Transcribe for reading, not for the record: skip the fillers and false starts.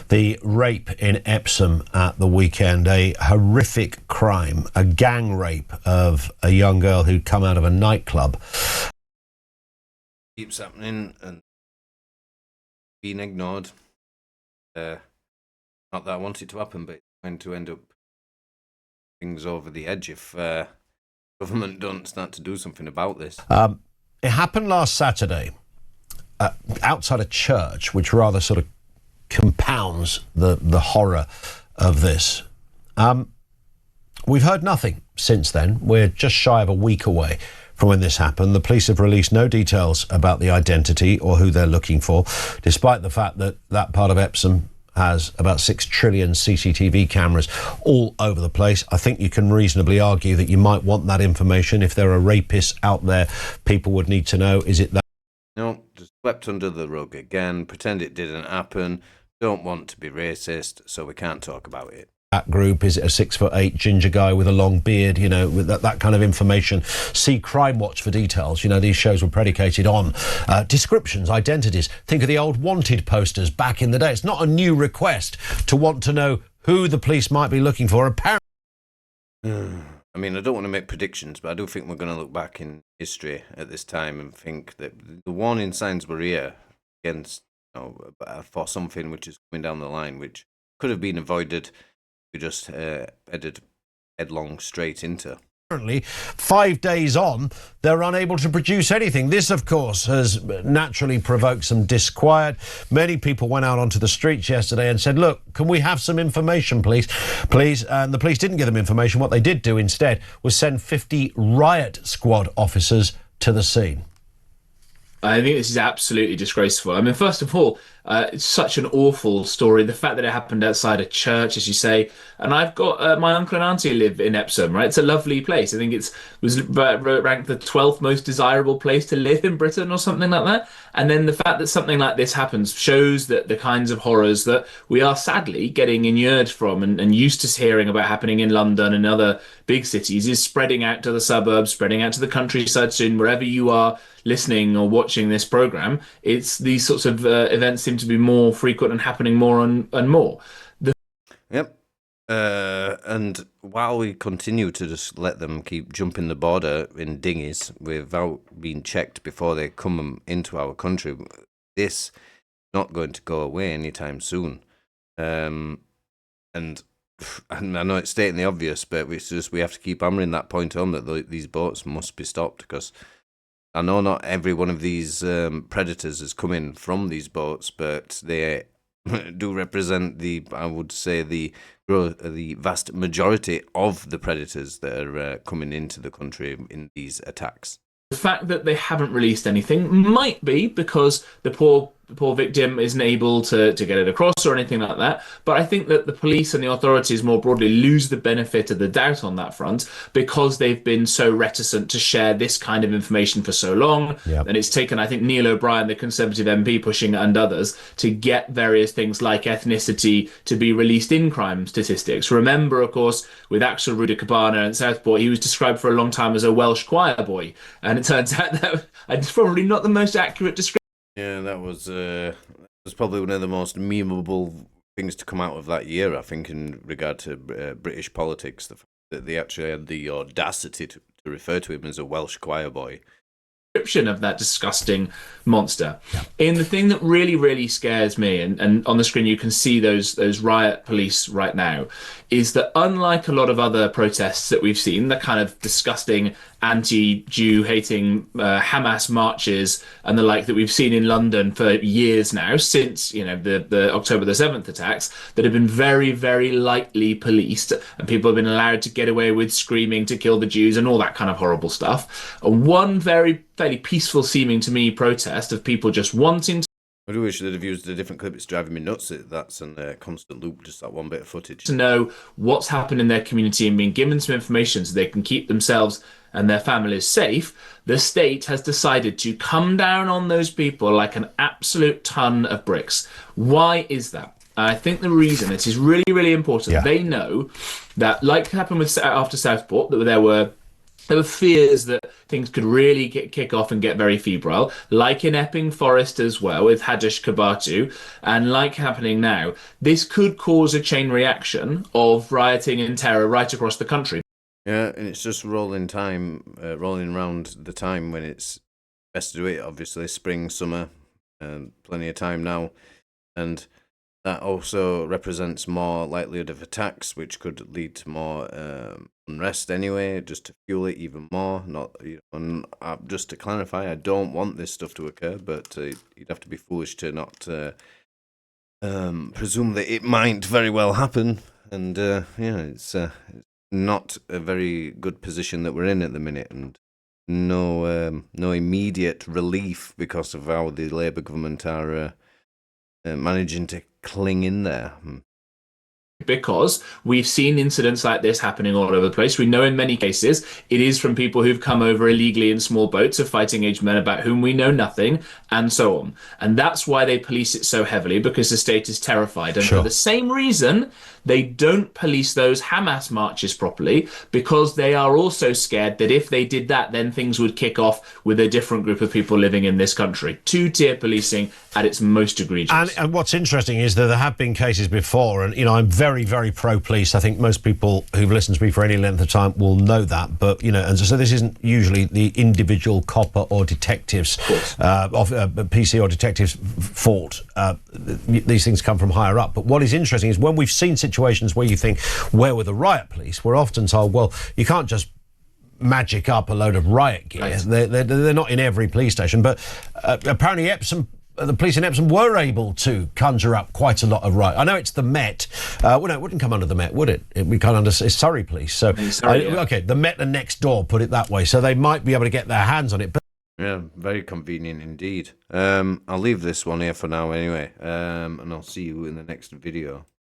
The rape in Epsom at the weekend, a horrific crime, a gang rape of a young girl who'd come out of a nightclub. Keeps happening and being ignored. Not that I want it to happen, but it's going to end up things over the edge if government don't start to do something about this. It happened last Saturday outside a church, which rather sort of compounds the horror of this. We've heard nothing since then. We're just shy of a week away from when this happened. The police have released no details about the identity or who they're looking for, despite the fact that that part of Epsom has about 6 trillion CCTV cameras all over the place. I think you can reasonably argue that you might want that information. If there are rapists out there, people would need to know, is it that? No, just swept under the rug again, pretend it didn't happen, don't want to be racist, so we can't talk about it. That group, is it a 6'8" ginger guy with a long beard, you know, with that kind of information? See Crime Watch for details. You know, these shows were predicated on descriptions, identities. Think of the old wanted posters back in the day. It's not a new request to want to know who the police might be looking for. Apparently, I mean, I don't want to make predictions, but I do think we're going to look back in history at this time and think that the warning signs were here against, for something which is coming down the line, which could have been avoided. We just headed headlong straight into. Apparently, 5 days on, they're unable to produce anything. This, of course, has naturally provoked some disquiet. Many people went out onto the streets yesterday and said, look, can we have some information, please? Please. And the police didn't give them information. What they did do instead was send 50 riot squad officers to the scene. I think this is absolutely disgraceful. I mean, first of all, it's such an awful story. The fact that it happened outside a church, as you say, and I've got my uncle and auntie live in Epsom, right? It's a lovely place. I think it was ranked the 12th most desirable place to live in Britain or something like that. And then the fact that something like this happens shows that the kinds of horrors that we are sadly getting inured from and used to hearing about happening in London and other big cities is spreading out to the suburbs, spreading out to the countryside soon, wherever you are listening or watching this program. It's these sorts of events seem to be more frequent and happening more and more. Yep. And while we continue to just let them keep jumping the border in dinghies without being checked before they come into our country, this is not going to go away anytime soon. And I know it's stating the obvious, but we have to keep hammering that point home that these boats must be stopped, because I know not every one of these predators is coming from these boats, but they do represent I would say, the vast majority of the predators that are coming into the country in these attacks. The fact that they haven't released anything might be because the poor victim isn't able to get it across or anything like that. But I think that the police and the authorities more broadly lose the benefit of the doubt on that front because they've been so reticent to share this kind of information for so long. Yep. And it's taken, I think, Neil O'Brien, the Conservative MP, pushing and others to get various things like ethnicity to be released in crime statistics. Remember, of course, with Axel Ruda Cabana and Southport, he was described for a long time as a Welsh choir boy. And it turns out that it's probably not the most accurate description. Yeah, that was probably one of the most memeable things to come out of that year, I think, in regard to British politics. The fact that they actually had the audacity to refer to him as a Welsh choir boy. Description of that disgusting monster. Yeah. And the thing that really, really scares me, and on the screen you can see those riot police right now, is that unlike a lot of other protests that we've seen, the kind of disgusting anti-Jew hating Hamas marches and the like that we've seen in London for years now, since the October the 7th attacks, that have been very, very lightly policed, and people have been allowed to get away with screaming to kill the Jews and all that kind of horrible stuff. And one fairly peaceful seeming to me protest of people just wanting to I do wish they'd have used a different clip. It's driving me nuts. That's in a constant loop, just that one bit of footage. To know what's happened in their community and being given some information so they can keep themselves and their families safe, the state has decided to come down on those people like an absolute ton of bricks. Why is that? I think the reason, it is really, really important. Yeah. They know that, like happened after Southport, that there were There were fears that things could really kick off and get very febrile, like in Epping Forest as well with Hadesh Kabatu, and like happening now. This could cause a chain reaction of rioting and terror right across the country. Yeah, and it's just rolling around the time when it's best to do it. Obviously, spring, summer, plenty of time now, and that also represents more likelihood of attacks, which could lead to more unrest anyway, just to fuel it even more. Not, and just to clarify, I don't want this stuff to occur, but you'd have to be foolish to not presume that it might very well happen. And it's not a very good position that we're in at the minute, and no immediate relief because of how the Labour government are managing to cling in there. Because we've seen incidents like this happening all over the place. We know in many cases it is from people who've come over illegally in small boats of fighting age men about whom we know nothing, and so on. And that's why they police it so heavily, because the state is terrified. And Sure. for the same reason, they don't police those Hamas marches properly, because they are also scared that if they did that, then things would kick off with a different group of people living in this country. Two-tier policing at its most egregious. And what's interesting is that there have been cases before, and I'm very, very pro-police. I think most people who've listened to me for any length of time will know that. But and so this isn't usually the individual copper or detectives, PC or detectives' fault. These things come from higher up. But what is interesting is when we've seen situations where you think, where were the riot police? We're often told, well, you can't just magic up a load of riot gear. Right. They're not in every police station, but apparently the police in Epsom were able to conjure up quite a lot of riot. I know it's the Met. Well, no, it wouldn't come under the Met, would it? It would come under it's Surrey Police. So, okay, the Met are next door, put it that way. So they might be able to get their hands on it. But Yeah, very convenient indeed. I'll leave this one here for now anyway, and I'll see you in the next video.